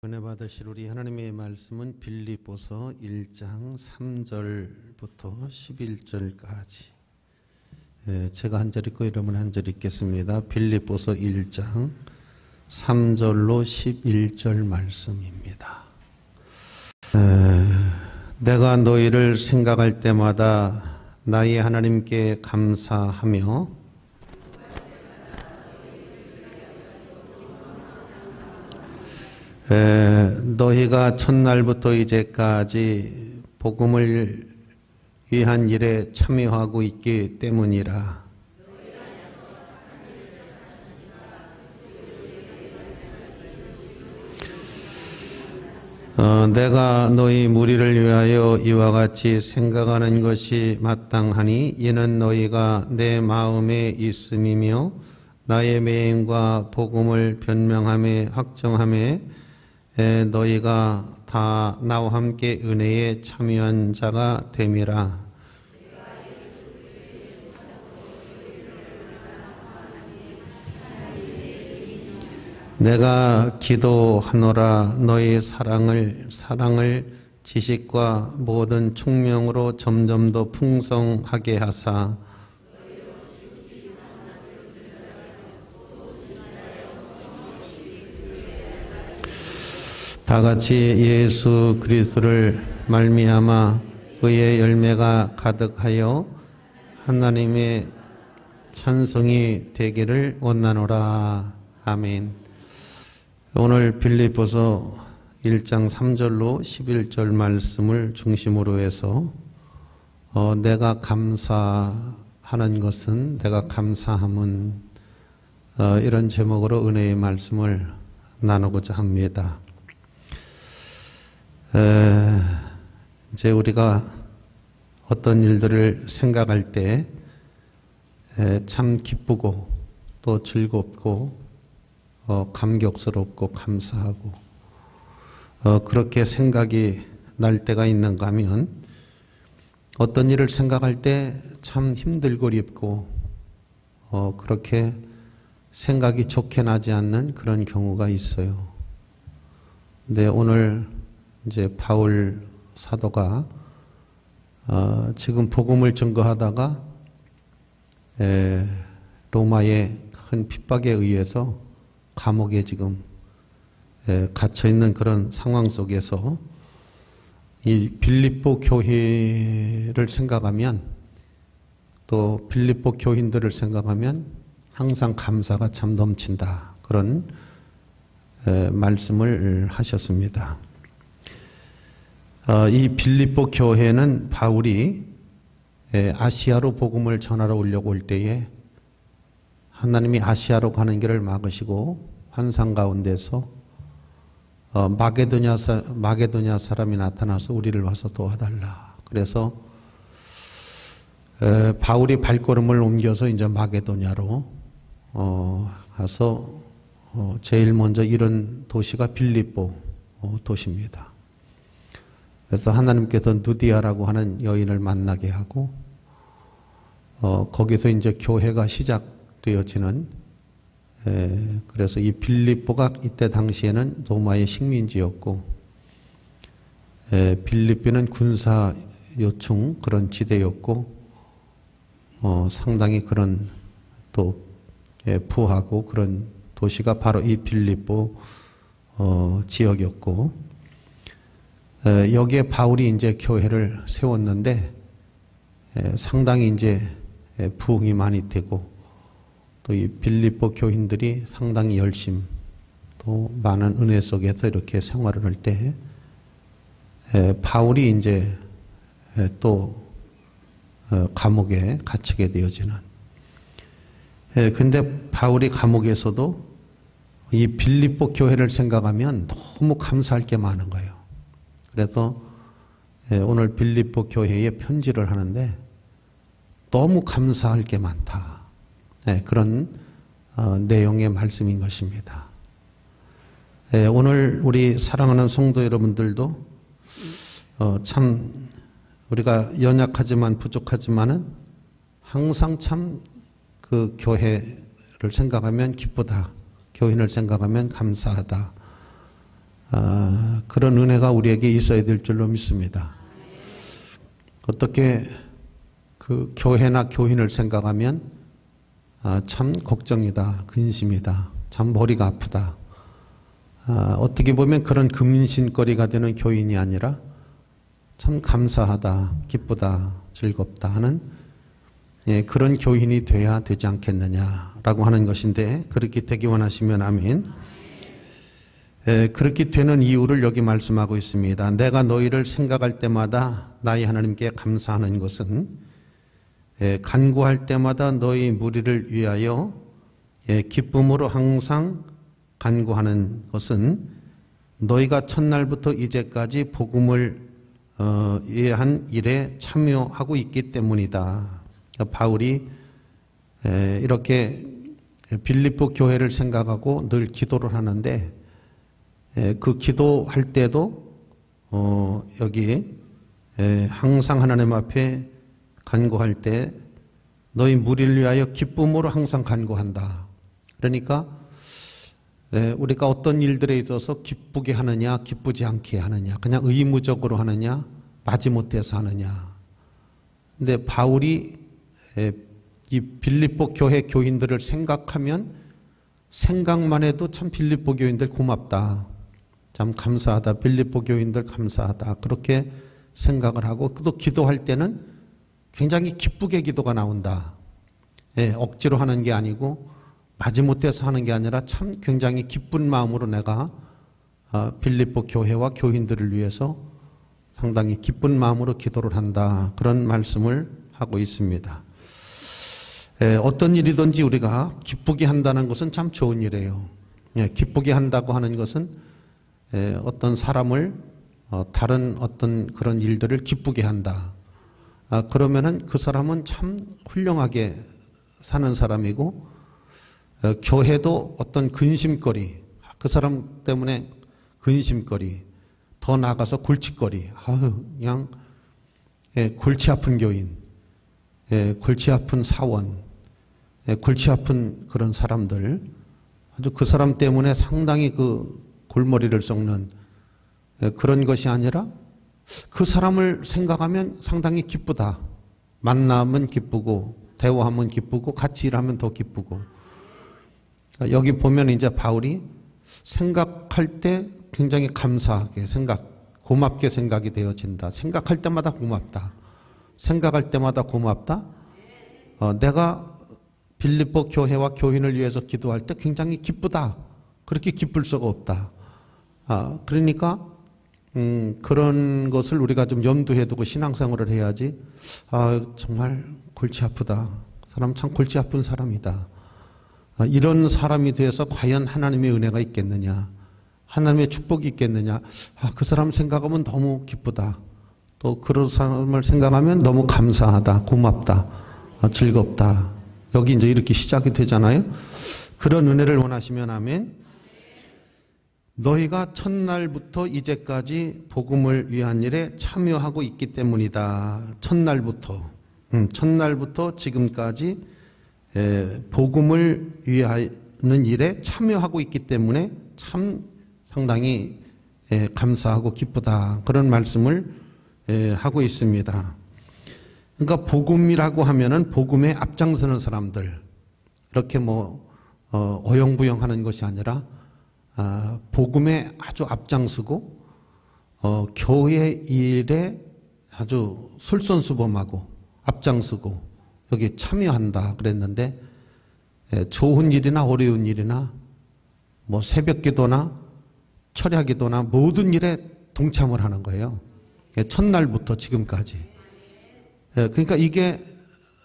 은혜 받으실 우리 하나님의 말씀은 빌립보서 1장 3절부터 11절까지. 제가 한 절 읽고 여러분 한 절 읽겠습니다. 빌립보서 1장 3절로 11절 말씀입니다. 내가 너희를 생각할 때마다 나의 하나님께 감사하며 너희가 첫날부터 이제까지 복음을 위한 일에 참여하고 있기 때문이라. 내가 너희 무리를 위하여 이와 같이 생각하는 것이 마땅하니 이는 너희가 내 마음에 있음이며 나의 매임과 복음을 변명함에 확정함에 너희가 다 나와 함께 은혜에 참여한 자가 됨이라. 내가 기도하노라. 너희 사랑을 지식과 모든 총명으로 점점 더 풍성하게 하사 다 같이 예수 그리스도를 말미암아 의의 열매가 가득하여 하나님의 찬송이 되기를 원하노라. 아멘. 오늘 빌립보서 1장 3절로 11절 말씀을 중심으로 해서 내가 감사하는 것은, 내가 감사함은, 이런 제목으로 은혜의 말씀을 나누고자 합니다. 이제 우리가 어떤 일들을 생각할 때 참 기쁘고 또 즐겁고 감격스럽고 감사하고 그렇게 생각이 날 때가 있는가 하면, 어떤 일을 생각할 때 참 힘들고 어렵고 그렇게 생각이 좋게 나지 않는 그런 경우가 있어요. 근데 오늘 이제 바울 사도가 지금 복음을 증거하다가 로마의 큰 핍박에 의해서 감옥에 지금 갇혀 있는 그런 상황 속에서 이 빌립보 교회를 생각하면, 또 빌립보 교인들을 생각하면 항상 감사가 참 넘친다, 그런 말씀을 하셨습니다. 이 빌립보 교회는 바울이 아시아로 복음을 전하러 오려고 올 때에 하나님이 아시아로 가는 길을 막으시고 환상 가운데서 마게도냐 사람이 나타나서 우리를 와서 도와달라. 그래서 바울이 발걸음을 옮겨서 이제 마게도냐로 가서 제일 먼저 이른 도시가 빌립보 도시입니다. 그래서 하나님께서 누디아라고 하는 여인을 만나게 하고 거기서 이제 교회가 시작되어지는, 그래서 이 빌립보가 이때 당시에는 로마의 식민지였고 빌립비는 군사 요충 그런 지대였고 상당히 그런 또 부하고 그런 도시가 바로 이 빌립보 지역이었고, 여기에 바울이 이제 교회를 세웠는데 상당히 이제 부흥이 많이 되고, 또 이 빌립보 교인들이 상당히 열심, 또 많은 은혜 속에서 이렇게 생활을 할 때 바울이 이제 또 감옥에 갇히게 되어지는. 근데 바울이 감옥에서도 이 빌립보 교회를 생각하면 너무 감사할 게 많은 거예요. 그래서 오늘 빌립보 교회에 편지를 하는데 너무 감사할 게 많다, 그런 내용의 말씀인 것입니다. 오늘 우리 사랑하는 성도 여러분들도 참 우리가 연약하지만 부족하지만은 항상 참 그 교회를 생각하면 기쁘다, 교인을 생각하면 감사하다, 그런 은혜가 우리에게 있어야 될 줄로 믿습니다. 어떻게 그 교회나 교인을 생각하면 참 걱정이다, 근심이다, 참 머리가 아프다. 어떻게 보면 그런 근심거리가 되는 교인이 아니라 참 감사하다, 기쁘다, 즐겁다 하는 그런 교인이 돼야 되지 않겠느냐라고 하는 것인데, 그렇게 되기 원하시면 아멘. 그렇게 되는 이유를 여기 말씀하고 있습니다. 내가 너희를 생각할 때마다 나의 하나님께 감사하는 것은 간구할 때마다 너희 무리를 위하여 기쁨으로 항상 간구하는 것은 너희가 첫날부터 이제까지 복음을 위한 일에 참여하고 있기 때문이다. 바울이 이렇게 빌립보 교회를 생각하고 늘 기도를 하는데, 그 기도할 때도 여기 항상 하나님 앞에 간구할 때 너희 무리를 위하여 기쁨으로 항상 간구한다. 그러니까 우리가 어떤 일들에 있어서 기쁘게 하느냐, 기쁘지 않게 하느냐, 그냥 의무적으로 하느냐, 마지못해서 하느냐. 근데 바울이 이 빌립보 교회 교인들을 생각하면 생각만 해도 참 빌립보 교인들 고맙다, 참 감사하다, 빌립보 교인들 감사하다, 그렇게 생각을 하고, 또 기도할 때는 굉장히 기쁘게 기도가 나온다. 억지로 하는 게 아니고 마지못해서 하는 게 아니라 참 굉장히 기쁜 마음으로 내가 빌립보 교회와 교인들을 위해서 상당히 기쁜 마음으로 기도를 한다, 그런 말씀을 하고 있습니다. 어떤 일이든지 우리가 기쁘게 한다는 것은 참 좋은 일이에요. 기쁘게 한다고 하는 것은 어떤 사람을 다른 어떤 그런 일들을 기쁘게 한다. 그러면은 그 사람은 참 훌륭하게 사는 사람이고, 교회도 어떤 근심거리, 그 사람 때문에 근심거리, 더 나아가서 골칫거리, 그냥 골치 아픈 교인, 골치 아픈 사원, 골치 아픈 그런 사람들, 아주 그 사람 때문에 상당히 그 골머리를 썩는 그런 것이 아니라 그 사람을 생각하면 상당히 기쁘다. 만나면 기쁘고, 대화하면 기쁘고, 같이 일하면 더 기쁘고. 여기 보면 이제 바울이 생각할 때 굉장히 감사하게 고맙게 생각이 되어진다. 생각할 때마다 고맙다. 생각할 때마다 고맙다. 내가 빌립보 교회와 교인을 위해서 기도할 때 굉장히 기쁘다. 그렇게 기쁠 수가 없다. 그러니까 그런 것을 우리가 좀 염두에 두고 신앙생활을 해야지. 정말 골치 아프다. 사람 참 골치 아픈 사람이다. 이런 사람이 돼서 과연 하나님의 은혜가 있겠느냐, 하나님의 축복이 있겠느냐. 그 사람 생각하면 너무 기쁘다. 또 그런 사람을 생각하면 너무 감사하다, 고맙다, 즐겁다. 여기 이제 이렇게 시작이 되잖아요. 그런 은혜를 원하시면 아멘. 너희가 첫날부터 이제까지 복음을 위한 일에 참여하고 있기 때문이다. 첫날부터 지금까지 복음을 위하는 일에 참여하고 있기 때문에 참 상당히 감사하고 기쁘다, 그런 말씀을 하고 있습니다. 그러니까 복음이라고 하면은 복음에 앞장서는 사람들, 이렇게 어영부영하는 것이 아니라 복음에 아주 앞장서고 교회 일에 아주 솔선수범하고 앞장서고 여기 참여한다 그랬는데, 좋은 일이나 어려운 일이나 새벽기도나 철야기도나 모든 일에 동참을 하는 거예요. 첫날부터 지금까지. 그러니까 이게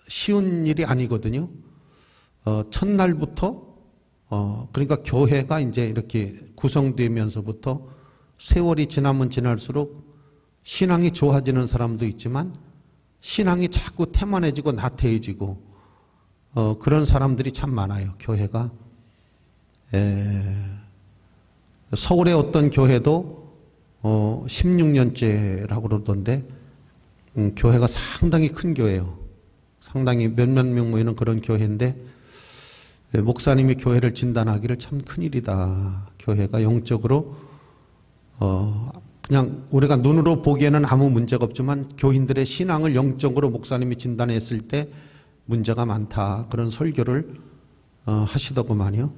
쉬운 일이 아니거든요. 첫날부터 그러니까 교회가 이제 이렇게 구성되면서부터 세월이 지나면 지날수록 신앙이 좋아지는 사람도 있지만 신앙이 자꾸 태만해지고 나태해지고 그런 사람들이 참 많아요. 교회가. 서울의 어떤 교회도 16년째라고 그러던데, 교회가 상당히 큰 교회예요. 상당히 몇몇 명 모이는 그런 교회인데, 목사님이 교회를 진단하기를 참 큰일이다. 교회가 영적으로 그냥 우리가 눈으로 보기에는 아무 문제가 없지만 교인들의 신앙을 영적으로 목사님이 진단했을 때 문제가 많다. 그런 설교를 하시더구만요.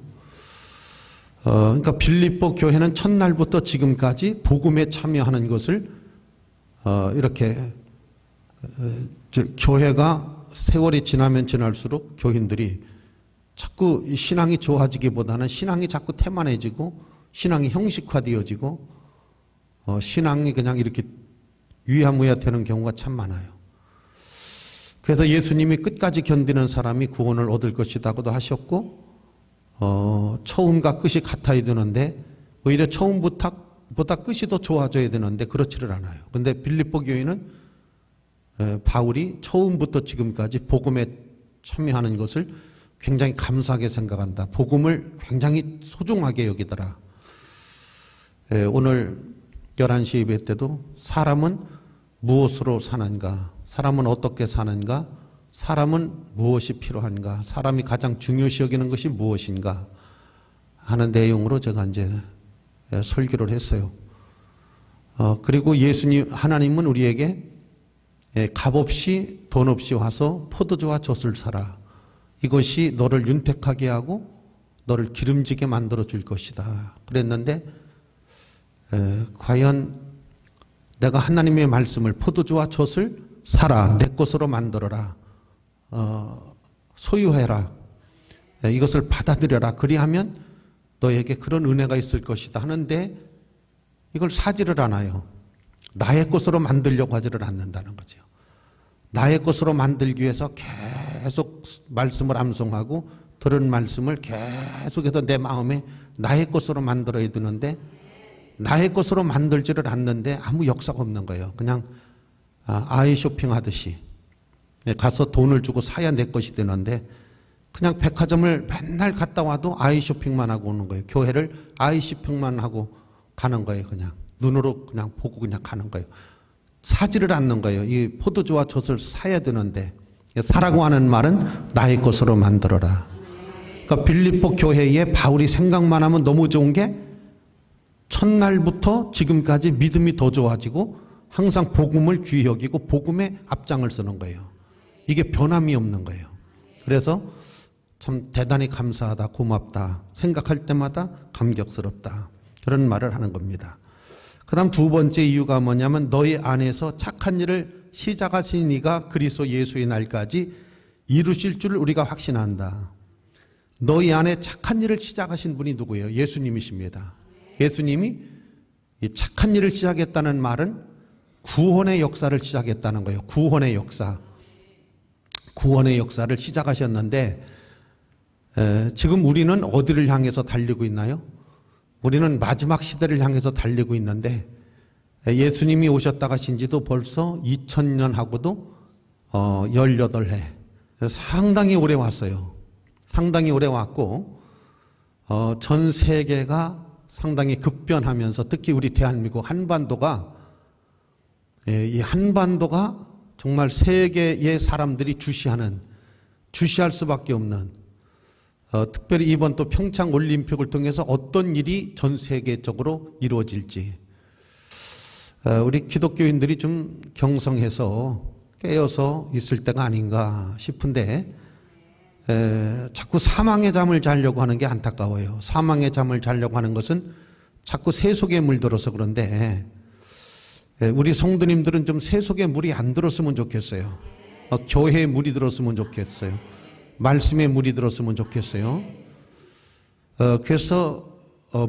그러니까 빌립보 교회는 첫날부터 지금까지 복음에 참여하는 것을 이렇게 교회가 세월이 지나면 지날수록 교인들이 자꾸 신앙이 좋아지기보다는 신앙이 자꾸 태만해지고 신앙이 형식화되어지고 신앙이 그냥 이렇게 유야무야 되는 경우가 참 많아요. 그래서 예수님이 끝까지 견디는 사람이 구원을 얻을 것이라고도 하셨고 처음과 끝이 같아야 되는데 오히려 처음보다 끝이 더 좋아져야 되는데 그렇지를 않아요. 그런데 빌립보 교회는 바울이 처음부터 지금까지 복음에 참여하는 것을 굉장히 감사하게 생각한다. 복음을 굉장히 소중하게 여기더라. 오늘 11시 예배 때도 사람은 무엇으로 사는가? 사람은 어떻게 사는가? 사람은 무엇이 필요한가? 사람이 가장 중요시 여기는 것이 무엇인가? 하는 내용으로 제가 이제 설교를 했어요. 그리고 하나님은 우리에게 값없이 돈 없이 와서 포도주와 젖을 사라. 이것이 너를 윤택하게 하고 너를 기름지게 만들어 줄 것이다. 그랬는데 과연 내가 하나님의 말씀을 포도주와 젖을 사라. 내 것으로 만들어라. 소유해라. 이것을 받아들여라. 그리하면 너에게 그런 은혜가 있을 것이다 하는데 이걸 사지를 않아요. 나의 것으로 만들려고 하지를 않는다는 거죠. 나의 것으로 만들기 위해서 계속 말씀을 암송하고 들은 말씀을 계속해서 내 마음에 나의 것으로 만들어야 되는데 나의 것으로 만들지를 않는데 아무 역사가 없는 거예요. 그냥 아이 쇼핑하듯이 가서 돈을 주고 사야 내 것이 되는데 그냥 백화점을 맨날 갔다 와도 아이 쇼핑만 하고 오는 거예요. 교회를 아이 쇼핑만 하고 가는 거예요. 그냥 눈으로 그냥 보고 그냥 가는 거예요. 사지를 않는 거예요. 이 포도주와 젖을 사야 되는데 사라고 하는 말은 나의 것으로 만들어라. 그러니까 빌립보 교회에 바울이 생각만 하면 너무 좋은 게 첫날부터 지금까지 믿음이 더 좋아지고 항상 복음을 귀히 여기고 복음에 앞장을 서는 거예요. 이게 변함이 없는 거예요. 그래서 참 대단히 감사하다, 고맙다, 생각할 때마다 감격스럽다. 그런 말을 하는 겁니다. 그 다음 두 번째 이유가 뭐냐면 너희 안에서 착한 일을 시작하신 이가 그리스도 예수의 날까지 이루실 줄 우리가 확신한다. 너희 안에 착한 일을 시작하신 분이 누구예요? 예수님이십니다. 예수님이 이 착한 일을 시작했다는 말은 구원의 역사를 시작했다는 거예요. 구원의 역사. 구원의 역사를 시작하셨는데 지금 우리는 어디를 향해서 달리고 있나요? 우리는 마지막 시대를 향해서 달리고 있는데 예수님이 오셨다 가신 지도 벌써 2000년하고도 18해. 상당히 오래 왔어요. 상당히 오래 왔고 전 세계가 상당히 급변하면서 특히 우리 대한민국 한반도가 이 한반도가 정말 세계의 사람들이 주시할 수밖에 없는 특별히 이번 또 평창 올림픽을 통해서 어떤 일이 전 세계적으로 이루어질지 우리 기독교인들이 좀 경성해서 깨어서 있을 때가 아닌가 싶은데 자꾸 사망의 잠을 자려고 하는 게 안타까워요. 사망의 잠을 자려고 하는 것은 자꾸 새 속에 물들어서 그런데 우리 성도님들은 좀 새 속에 물이 안 들었으면 좋겠어요. 교회에 물이 들었으면 좋겠어요. 말씀에 물이 들었으면 좋겠어요. 그래서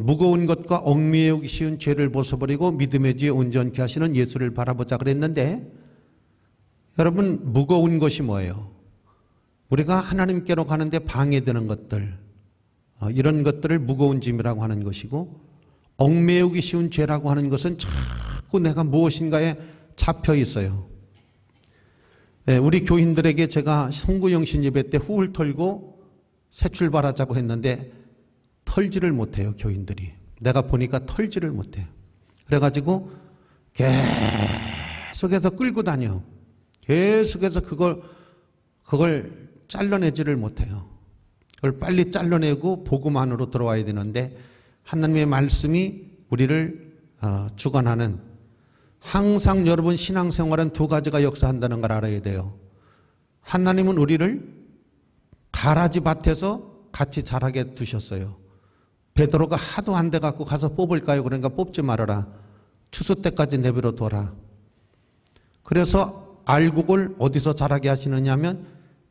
무거운 것과 얽매이기 쉬운 죄를 벗어버리고 믿음의 뒤에 온전케 하시는 예수를 바라보자 그랬는데 여러분 무거운 것이 뭐예요? 우리가 하나님께로 가는데 방해되는 것들 이런 것들을 무거운 짐이라고 하는 것이고 얽매이기 쉬운 죄라고 하는 것은 자꾸 내가 무엇인가에 잡혀 있어요. 우리 교인들에게 제가 송구영신 예배 때 후을 털고 새 출발하자고 했는데 털지를 못해요. 교인들이. 내가 보니까 털지를 못해요. 그래가지고 계속해서 끌고 다녀. 계속해서 그걸 잘라내지를 못해요. 그걸 빨리 잘라내고 복음 안으로 들어와야 되는데 하나님의 말씀이 우리를 주관하는, 항상 여러분 신앙생활은 두 가지가 역사한다는 걸 알아야 돼요. 하나님은 우리를 가라지 밭에서 같이 자라게 두셨어요. 베드로가 하도 안 돼갖고 가서 뽑을까요? 그러니까 뽑지 말아라. 추수 때까지 내버려 둬라. 그래서 알곡을 어디서 자라게 하시느냐면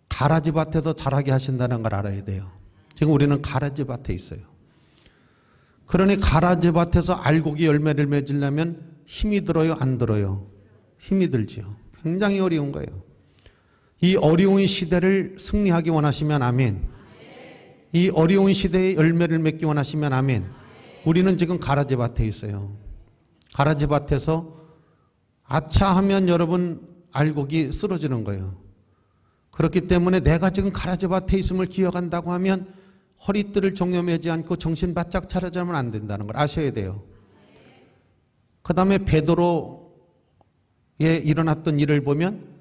가라지 밭에서 자라게 하신다는 걸 알아야 돼요. 지금 우리는 가라지 밭에 있어요. 그러니 가라지 밭에서 알곡이 열매를 맺으려면 힘이 들어요? 안 들어요? 힘이 들지요. 굉장히 어려운 거예요. 이 어려운 시대를 승리하기 원하시면 아멘. 이 어려운 시대에 열매를 맺기 원하시면 아멘. 우리는 지금 가라지 밭에 있어요. 가라지 밭에서 아차 하면 여러분 알곡이 쓰러지는 거예요. 그렇기 때문에 내가 지금 가라지 밭에 있음을 기억한다고 하면 허리띠를 종려매지 않고 정신 바짝 차려자면 안 된다는 걸 아셔야 돼요. 그 다음에 베드로에 일어났던 일을 보면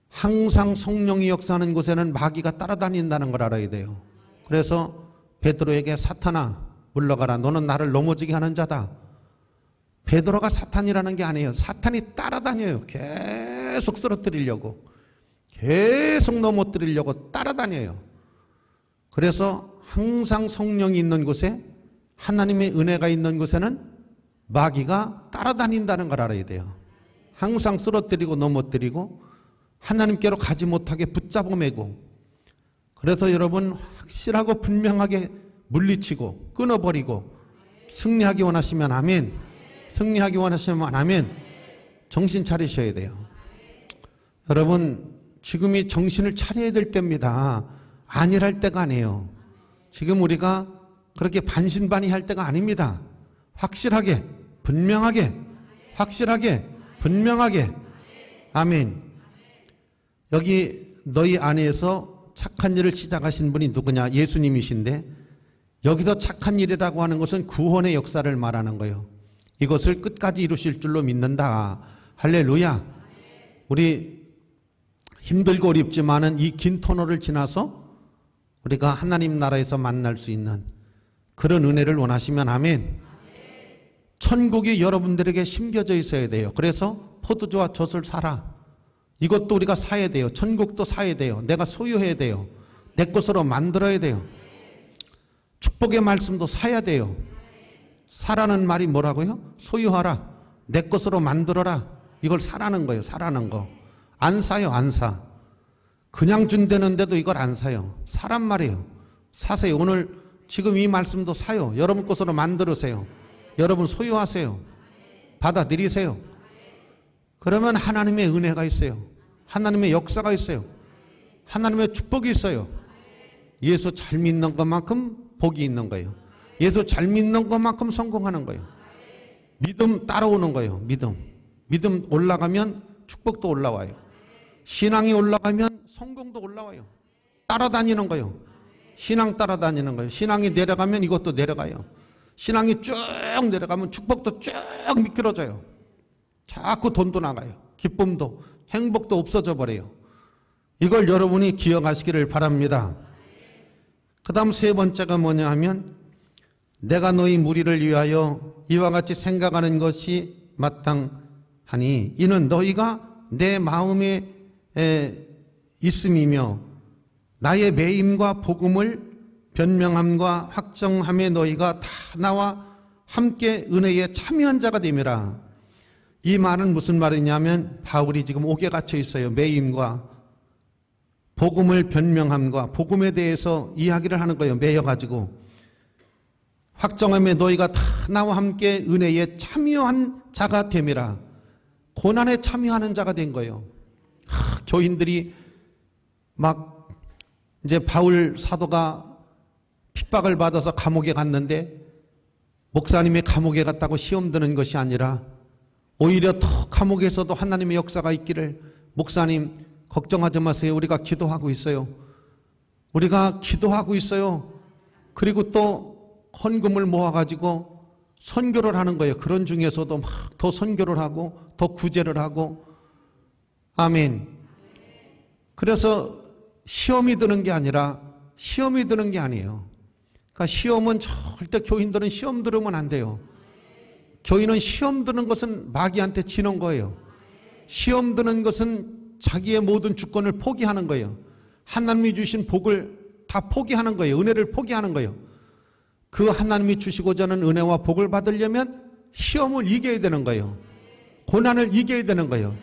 항상 성령이 역사하는 곳에는 마귀가 따라다닌다는 걸 알아야 돼요. 그래서 베드로에게 사탄아 물러가라. 너는 나를 넘어지게 하는 자다. 베드로가 사탄이라는 게 아니에요. 사탄이 따라다녀요. 계속 쓰러뜨리려고. 계속 넘어뜨리려고 따라다녀요. 그래서 항상 성령이 있는 곳에, 하나님의 은혜가 있는 곳에는 마귀가 따라다닌다는 걸 알아야 돼요. 항상 쓰러뜨리고 넘어뜨리고 하나님께로 가지 못하게 붙잡아 매고. 그래서 여러분 확실하고 분명하게 물리치고 끊어버리고 승리하기 원하시면 아멘. 승리하기 원하시면 아멘. 정신 차리셔야 돼요. 여러분 지금이 정신을 차려야 될 때입니다. 안일할 때가 아니에요. 지금 우리가 그렇게 반신반의할 때가 아닙니다. 확실하게 분명하게 확실하게 분명하게 아멘. 여기 너희 안에서 착한 일을 시작하신 분이 누구냐? 예수님이신데 여기서 착한 일이라고 하는 것은 구원의 역사를 말하는 거예요. 이것을 끝까지 이루실 줄로 믿는다. 할렐루야. 우리 힘들고 어렵지만은 이 긴 터널을 지나서 우리가 하나님 나라에서 만날 수 있는 그런 은혜를 원하시면 아멘. 천국이 여러분들에게 심겨져 있어야 돼요. 그래서 포도주와 젖을 사라. 이것도 우리가 사야 돼요. 천국도 사야 돼요. 내가 소유해야 돼요. 내 것으로 만들어야 돼요. 축복의 말씀도 사야 돼요. 사라는 말이 뭐라고요? 소유하라. 내 것으로 만들어라. 이걸 사라는 거예요. 사라는 거. 안 사요. 안 사. 그냥 준다는데도 이걸 안 사요. 사란 말이에요. 사세요. 오늘 지금 이 말씀도 사요. 여러분 것으로 만들으세요. 여러분 소유하세요. 받아들이세요. 그러면 하나님의 은혜가 있어요. 하나님의 역사가 있어요. 하나님의 축복이 있어요. 예수 잘 믿는 것만큼 복이 있는 거예요. 예수 잘 믿는 것만큼 성공하는 거예요. 믿음 따라오는 거예요. 믿음 올라가면 축복도 올라와요. 신앙이 올라가면 성공도 올라와요. 따라다니는 거예요. 신앙 따라다니는 거예요. 신앙이 내려가면 이것도 내려가요. 신앙이 쭉 내려가면 축복도 쭉 미끄러져요. 자꾸 돈도 나가요. 기쁨도 행복도 없어져 버려요. 이걸 여러분이 기억하시기를 바랍니다. 그 다음 세 번째가 뭐냐 하면 내가 너희 무리를 위하여 이와 같이 생각하는 것이 마땅하니 이는 너희가 내 마음에 있음이며 나의 매임과 복음을 변명함과 확정함에 너희가 다 나와 함께 은혜에 참여한 자가 됨이라. 이 말은 무슨 말이냐면 바울이 지금 옥에 갇혀 있어요. 매임과 복음을 변명함과 복음에 대해서 이야기를 하는 거예요. 매여가지고 확정함에 너희가 다 나와 함께 은혜에 참여한 자가 됨이라. 고난에 참여하는 자가 된 거예요. 교인들이 막 이제 바울 사도가 핍박을 받아서 감옥에 갔는데 목사님이 감옥에 갔다고 시험 드는 것이 아니라 오히려 더 감옥에서도 하나님의 역사가 있기를 목사님 걱정하지 마세요. 우리가 기도하고 있어요. 우리가 기도하고 있어요. 그리고 또 헌금을 모아가지고 선교를 하는 거예요. 그런 중에서도 막 더 선교를 하고 더 구제를 하고 아멘. 그래서 시험이 드는 게 아니라 시험이 드는 게 아니에요. 그러니까 시험은 절대 교인들은 시험 들으면 안 돼요. 교인은 시험 드는 것은 마귀한테 지는 거예요. 시험 드는 것은 자기의 모든 주권을 포기하는 거예요. 하나님이 주신 복을 다 포기하는 거예요. 은혜를 포기하는 거예요. 그 하나님이 주시고자 하는 은혜와 복을 받으려면 시험을 이겨야 되는 거예요. 고난을 이겨야 되는 거예요.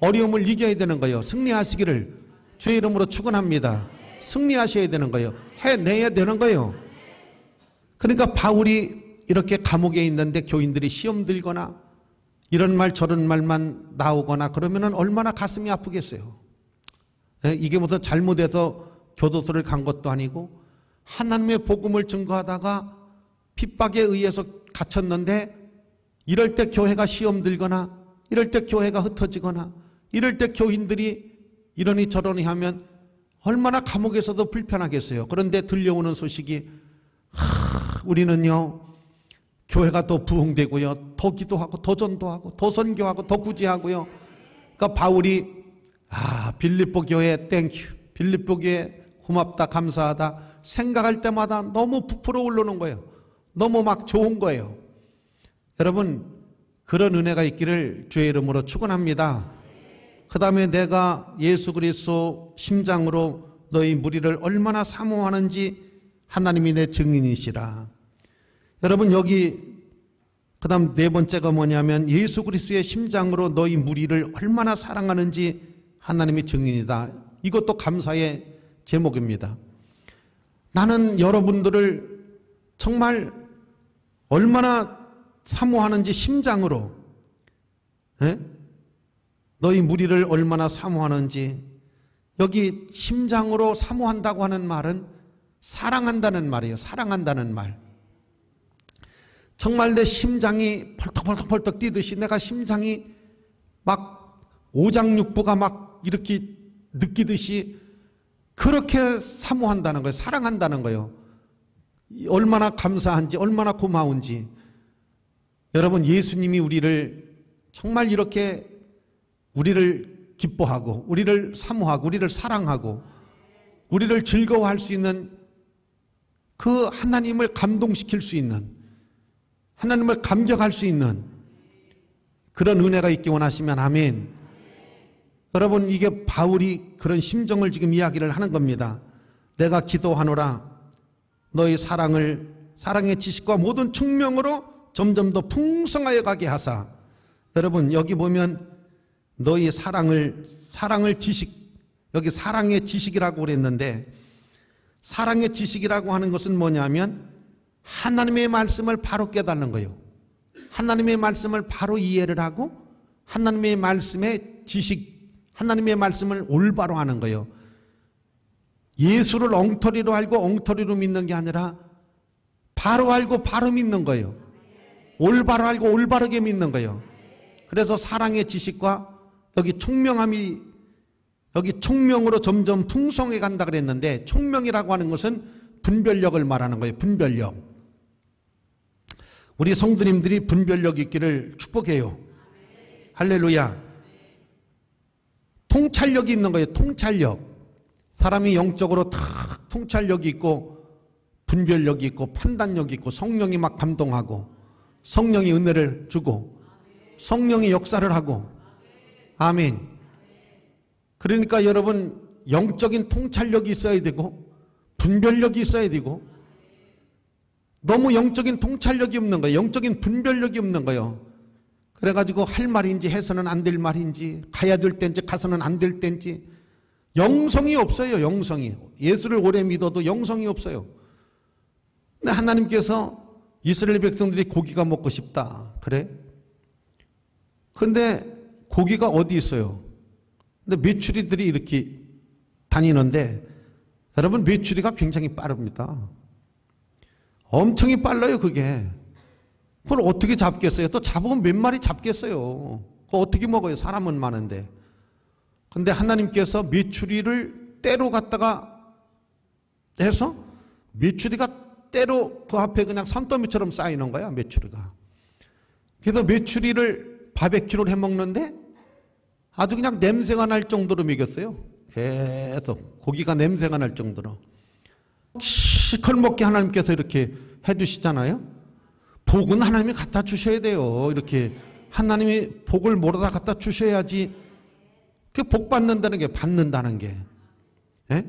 어려움을 이겨야 되는 거예요. 승리하시기를 주의 이름으로 축원합니다. 승리하셔야 되는 거예요. 해내야 되는 거예요. 그러니까 바울이 이렇게 감옥에 있는데 교인들이 시험 들거나 이런 말 저런 말만 나오거나 그러면은 얼마나 가슴이 아프겠어요. 이게 무슨 잘못해서 교도소를 간 것도 아니고 하나님의 복음을 증거하다가 핍박에 의해서 갇혔는데 이럴 때 교회가 시험 들거나 이럴 때 교회가 흩어지거나 이럴 때 교인들이 이러니 저러니 하면 얼마나 감옥에서도 불편하겠어요. 그런데 들려오는 소식이 우리는요 교회가 더 부흥되고요 더 기도하고 더 전도하고 더 선교하고 더 구제하고요. 그러니까 바울이 빌립보 교회 땡큐, 빌립보 교회 고맙다 감사하다 생각할 때마다 너무 부풀어 오르는 거예요. 너무 막 좋은 거예요. 여러분 그런 은혜가 있기를 주의 이름으로 축원합니다. 그 다음에 내가 예수 그리스도 심장으로 너희 무리를 얼마나 사모하는지 하나님이 내 증인이시라. 여러분 여기 그 다음 네 번째가 뭐냐면 예수 그리스도의 심장으로 너희 무리를 얼마나 사랑하는지 하나님이 증인이다. 이것도 감사의 제목입니다. 나는 여러분들을 정말 얼마나 사모하는지 심장으로 너희 무리를 얼마나 사모하는지. 여기 심장으로 사모한다고 하는 말은 사랑한다는 말이에요. 사랑한다는 말. 정말 내 심장이 펄떡펄떡 뛰듯이 내가 심장이 막 오장육부가 막 이렇게 느끼듯이 그렇게 사모한다는 거예요. 사랑한다는 거예요. 얼마나 감사한지 얼마나 고마운지. 여러분 예수님이 우리를 정말 이렇게 우리를 기뻐하고 우리를 사모하고 우리를 사랑하고 우리를 즐거워할 수 있는 그 하나님을 감동시킬 수 있는 하나님을 감격할 수 있는 그런 은혜가 있기 원하시면 아멘. 여러분 이게 바울이 그런 심정을 지금 이야기를 하는 겁니다. 내가 기도하노라 너희 사랑의 지식과 모든 청명으로 점점 더 풍성하여 가게 하사. 여러분 여기 보면 너희 사랑을 지식, 여기 사랑의 지식이라고 그랬는데 사랑의 지식이라고 하는 것은 뭐냐면 하나님의 말씀을 바로 깨닫는 거예요. 하나님의 말씀을 바로 이해를 하고 하나님의 말씀의 지식, 하나님의 말씀을 올바로 하는 거예요. 예수를 엉터리로 알고 엉터리로 믿는 게 아니라 바로 알고 바로 믿는 거예요. 올바로 알고 올바르게 믿는 거예요. 그래서 사랑의 지식과 여기 총명함이 여기 총명으로 점점 풍성해 간다 그랬는데 총명이라고 하는 것은 분별력을 말하는 거예요. 분별력. 우리 성도님들이 분별력 있기를 축복해요. 할렐루야. 통찰력이 있는 거예요. 통찰력. 사람이 영적으로 다 통찰력이 있고 분별력이 있고 판단력이 있고 성령이 막 감동하고 성령이 은혜를 주고 성령이 역사를 하고 아멘. 그러니까 여러분 영적인 통찰력이 있어야 되고 분별력이 있어야 되고 너무 영적인 통찰력이 없는 거예요. 영적인 분별력이 없는 거예요. 그래가지고 할 말인지 해서는 안 될 말인지 가야 될 때인지 가서는 안 될 때인지 영성이 없어요. 영성이. 예수를 오래 믿어도 영성이 없어요. 근데 하나님께서 이스라엘 백성들이 고기가 먹고 싶다. 그래? 근데 고기가 어디 있어요? 근데 메추리들이 이렇게 다니는데 여러분 메추리가 굉장히 빠릅니다. 엄청이 빨라요 그게. 그걸 어떻게 잡겠어요? 또 잡으면 몇 마리 잡겠어요. 그거 어떻게 먹어요? 사람은 많은데. 근데 하나님께서 메추리를 떼로 갖다가 해서 메추리가 떼로 그 앞에 그냥 산더미처럼 쌓이는 거야 메추리가. 그래서 메추리를 바베큐를 해먹는데 아주 그냥 냄새가 날 정도로 먹였어요. 계속 고기가 냄새가 날 정도로. 시컬 먹게 하나님께서 이렇게 해주시잖아요. 복은 하나님이 갖다 주셔야 돼요. 이렇게 하나님이 복을 몰아다 갖다 주셔야지. 그 복 받는다는 게 받는다는 게. 예?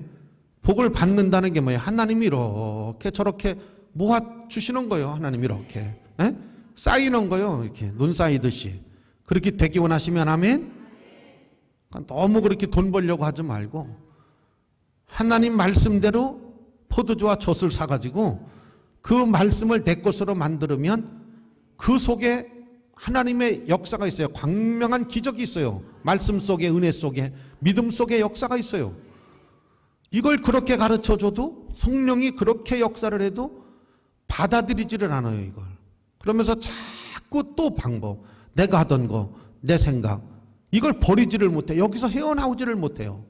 복을 받는다는 게 뭐예요? 하나님이 이렇게 저렇게 모아 주시는 거예요. 하나님이 이렇게. 예? 쌓이는 거예요. 이렇게 눈 쌓이듯이. 그렇게 되기 원하시면 아멘. 너무 그렇게 돈 벌려고 하지 말고 하나님 말씀대로 포도주와 젖을 사가지고 그 말씀을 내 것으로 만들면 그 속에 하나님의 역사가 있어요. 광명한 기적이 있어요. 말씀 속에, 은혜 속에, 믿음 속에 역사가 있어요. 이걸 그렇게 가르쳐줘도 성령이 그렇게 역사를 해도 받아들이지를 않아요. 이걸. 그러면서 자꾸 또 방법, 내가 하던 거, 내 생각, 이걸 버리지를 못해. 여기서 헤어나오지를 못해요.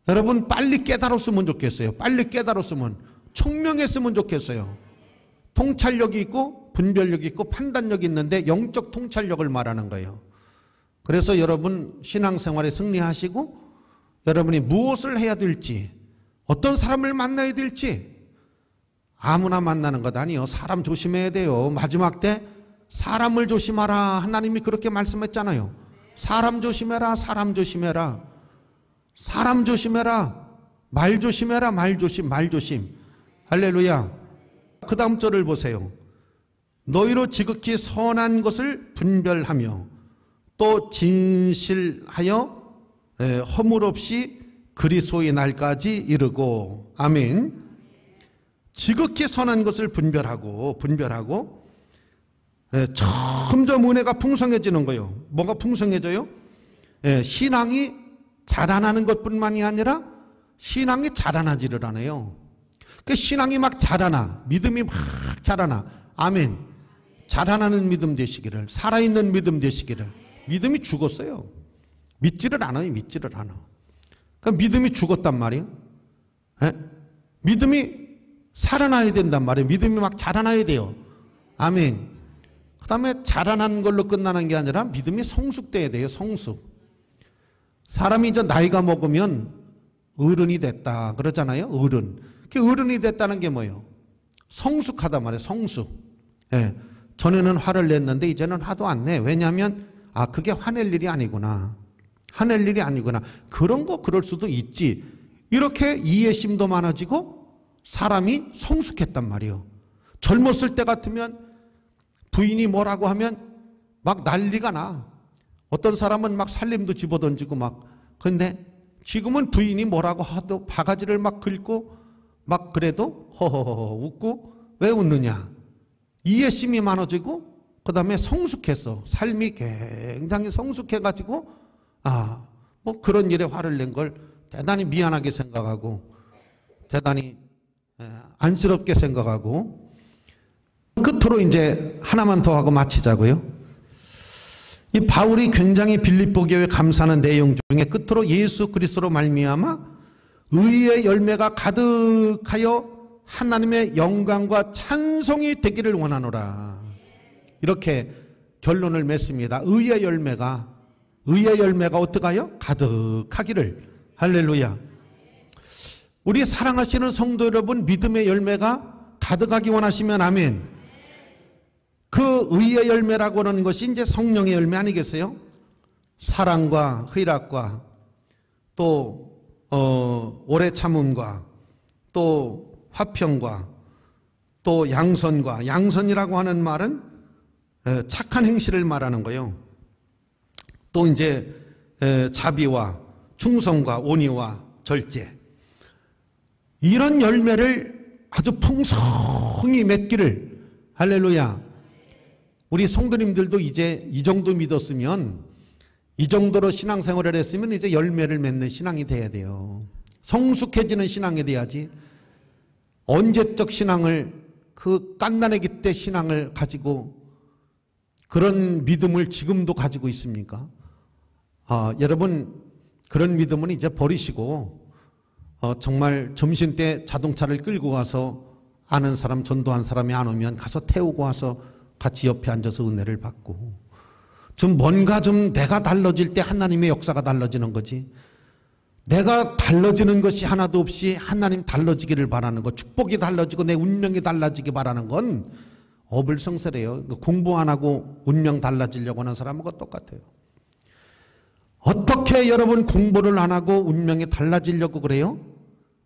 여러분 빨리 깨달았으면 좋겠어요. 빨리 깨달았으면, 총명했으면 좋겠어요. 통찰력이 있고 분별력이 있고 판단력이 있는데 영적 통찰력을 말하는 거예요. 그래서 여러분 신앙생활에 승리하시고 여러분이 무엇을 해야 될지, 어떤 사람을 만나야 될지, 아무나 만나는 것 아니에요. 사람 조심해야 돼요. 마지막 때 사람을 조심하라. 하나님이 그렇게 말씀했잖아요. 사람 조심해라. 사람 조심해라. 사람 조심해라. 말 조심해라. 말 조심. 말 조심. 할렐루야. 그 다음 절을 보세요. 너희로 지극히 선한 것을 분별하며 또 진실하여 허물 없이 그리스도의 날까지 이르고. 아멘. 지극히 선한 것을 분별하고 점점 은혜가 풍성해지는 거예요. 뭐가 풍성해져요? 신앙이 자라나는 것뿐만이 아니라 신앙이 자라나지를 않아요. 그 신앙이 막 자라나, 믿음이 막 자라나. 아멘. 자라나는 믿음 되시기를, 살아있는 믿음 되시기를. 믿음이 죽었어요. 믿지를 않아요. 믿지를 않아. 그러니까 믿음이 죽었단 말이에요. 믿음이 살아나야 된단 말이에요. 믿음이 막 자라나야 돼요. 아멘. 그 다음에 자라난 걸로 끝나는 게 아니라 믿음이 성숙돼야 돼요. 성숙. 사람이 이제 나이가 먹으면 어른이 됐다 그러잖아요. 어른. 그 어른이 됐다는 게 뭐예요? 성숙하단 말이에요. 성숙. 예. 전에는 화를 냈는데 이제는 화도 안 내. 왜냐하면 그게 화낼 일이 아니구나. 화낼 일이 아니구나. 그런 거 그럴 수도 있지. 이렇게 이해심도 많아지고 사람이 성숙했단 말이에요. 젊었을 때 같으면 부인이 뭐라고 하면 막 난리가 나. 어떤 사람은 막 살림도 집어던지고 막. 근데 지금은 부인이 뭐라고 하도 바가지를 막 긁고 막 그래도 허허허 웃고. 왜 웃느냐? 이해심이 많아지고 그 다음에 성숙했어. 삶이 굉장히 성숙해가지고 뭐 그런 일에 화를 낸 걸 대단히 미안하게 생각하고 대단히 안쓰럽게 생각하고. 끝으로 이제 하나만 더 하고 마치자고요. 이 바울이 굉장히 빌립보 교회에 감사하는 내용 중에 끝으로 예수 그리스도로 말미암아 의의 열매가 가득하여 하나님의 영광과 찬송이 되기를 원하노라. 이렇게 결론을 맺습니다. 의의 열매가 어떡하여? 가득하기를. 할렐루야. 우리 사랑하시는 성도 여러분, 믿음의 열매가 가득하기 원하시면 아멘. 그 의의 열매라고 하는 것이 이제 성령의 열매 아니겠어요? 사랑과 희락과 또 오래 참음과 또 화평과 또 양선과, 양선이라고 하는 말은 착한 행실을 말하는 거예요. 또 이제 자비와 충성과 온유와 절제, 이런 열매를 아주 풍성히 맺기를. 할렐루야. 우리 성도님들도 이제 이 정도 믿었으면, 이 정도로 신앙생활을 했으면 이제 열매를 맺는 신앙이 돼야 돼요. 성숙해지는 신앙이 돼야지. 언제적 신앙을, 그 깐난애기 때 신앙을 가지고 그런 믿음을 지금도 가지고 있습니까? 여러분, 그런 믿음은 이제 버리시고 정말 점심 때 자동차를 끌고 가서 아는 사람, 전도한 사람이 안 오면 가서 태우고 와서 같이 옆에 앉아서 은혜를 받고, 좀 뭔가 좀 내가 달라질 때 하나님의 역사가 달라지는 거지. 내가 달라지는 것이 하나도 없이 하나님 달라지기를 바라는 것, 축복이 달라지고 내 운명이 달라지기 바라는 건 어불성설해요. 공부 안 하고 운명 달라지려고 하는 사람하고 똑같아요. 어떻게 여러분 공부를 안 하고 운명이 달라지려고 그래요?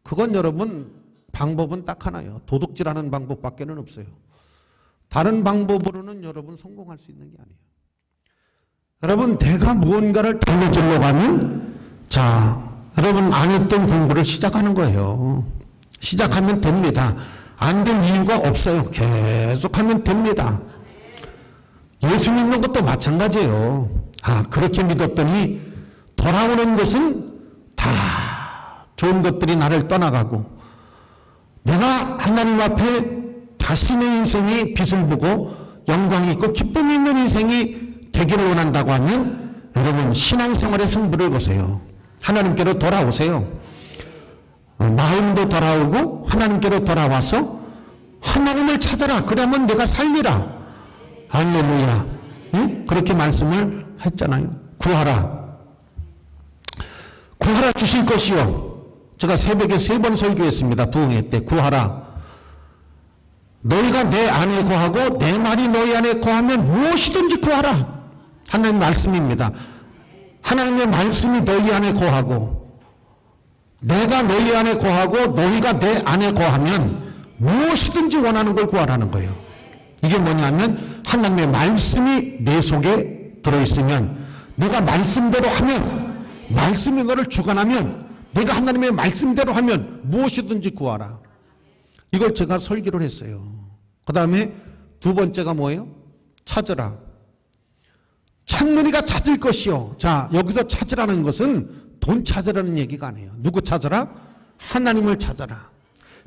그건 여러분 방법은 딱 하나예요. 도둑질하는 방법밖에는 없어요. 다른 방법으로는 여러분 성공할 수 있는 게 아니에요. 여러분 내가 무언가를 달라지려고 하면 여러분 안 했던 공부를 시작하는 거예요. 시작하면 됩니다. 안 된 이유가 없어요. 계속하면 됩니다. 예수 믿는 것도 마찬가지예요. 그렇게 믿었더니 돌아오는 것은 다 좋은 것들이 나를 떠나가고 내가 하나님 앞에 다시 내 인생이 빛을 보고 영광이 있고 기쁨이 있는 인생이 되기를 원한다고 하면 여러분 신앙생활의 승부를 보세요. 하나님께로 돌아오세요. 마음도 돌아오고 하나님께로 돌아와서 하나님을 찾아라. 그러면 내가 살리라. 할렐루야. 응? 그렇게 말씀을 했잖아요. 구하라. 구하라 주실 것이요. 제가 새벽에 3번 설교했습니다. 부흥회 때. 구하라. 너희가 내 안에 거하고 내 말이 너희 안에 거하면 무엇이든지 구하라. 하나님 말씀입니다. 하나님의 말씀이 너희 안에 거하고 내가 너희 안에 거하고 너희가 내 안에 거하면 무엇이든지 원하는 걸 구하라는 거예요. 이게 뭐냐면 하나님의 말씀이 내 속에 들어있으면 내가 말씀대로 하면 말씀이 너를 주관하면 내가 하나님의 말씀대로 하면 무엇이든지 구하라. 이걸 제가 설교를 했어요. 그 다음에 2번째가 뭐예요? 찾으라. 찾느니가 찾을 것이요. 여기서 찾으라는 것은 돈 찾으라는 얘기가 아니에요. 누구 찾으라? 하나님을 찾아라.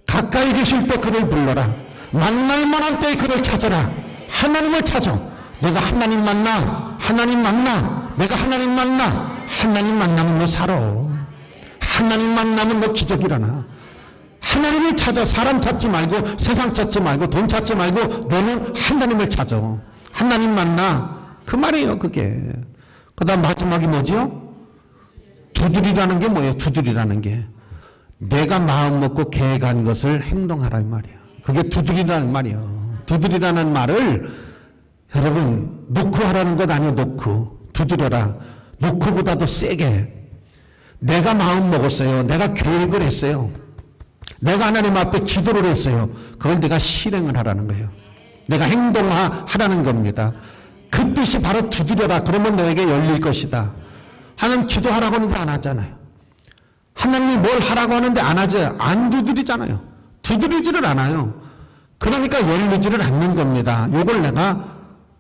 가까이 계실 때 그를 불러라. 만날 만한 때에 그를 찾아라. 하나님을 찾아. 내가 하나님 만나. 하나님 만나. 내가 하나님 만나. 하나님 만나면 너 살아. 하나님 만나면 너 기적 일어나. 하나님을 찾아. 사람 찾지 말고 세상 찾지 말고 돈 찾지 말고 너는 하나님을 찾아. 하나님 만나. 그 말이에요 그게. 그 다음 마지막이 뭐지요? 두드리라는 게 뭐예요? 두드리라는 게 내가 마음 먹고 계획한 것을 행동하라 이 말이에요. 그게 두드리라는 말이에요. 두드리라는 말을 여러분 놓고 하라는 것 아니에요. 놓고 두드려라. 놓고보다 더 세게 내가 마음 먹었어요. 내가 계획을 했어요. 내가 하나님 앞에 기도를 했어요. 그걸 내가 실행을 하라는 거예요. 내가 행동하라는 겁니다. 그 뜻이 바로 두드려라. 그러면 너에게 열릴 것이다. 하나님 기도하라고 하는데 안 하잖아요. 하나님이 뭘 하라고 하는데 안 하지. 안 두드리잖아요. 두드리지를 않아요. 그러니까 열리지를 않는 겁니다. 요걸 내가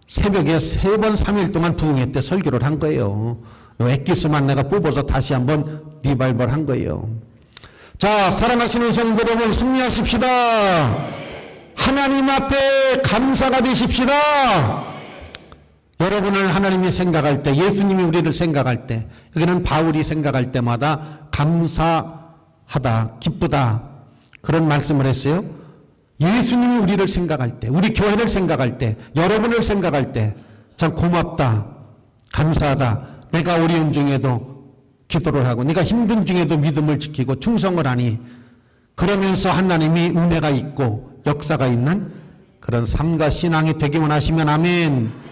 새벽에 3번 3일 동안 부흥회 때 설교를 한 거예요. 요 엑기스만 내가 뽑아서 다시 한번 리발벌 한 거예요. 사랑하시는 성도 여러분 승리하십시다. 하나님 앞에 감사가 되십시다. 여러분을 하나님이 생각할 때, 예수님이 우리를 생각할 때, 여기는 바울이 생각할 때마다 감사하다, 기쁘다 그런 말씀을 했어요. 예수님이 우리를 생각할 때, 우리 교회를 생각할 때, 여러분을 생각할 때 참 고맙다, 감사하다. 내가 어려운 중에도 기도를 하고 내가 힘든 중에도 믿음을 지키고 충성을 하니 그러면서 하나님이 은혜가 있고 역사가 있는 그런 삶과 신앙이 되기 원하시면 아멘.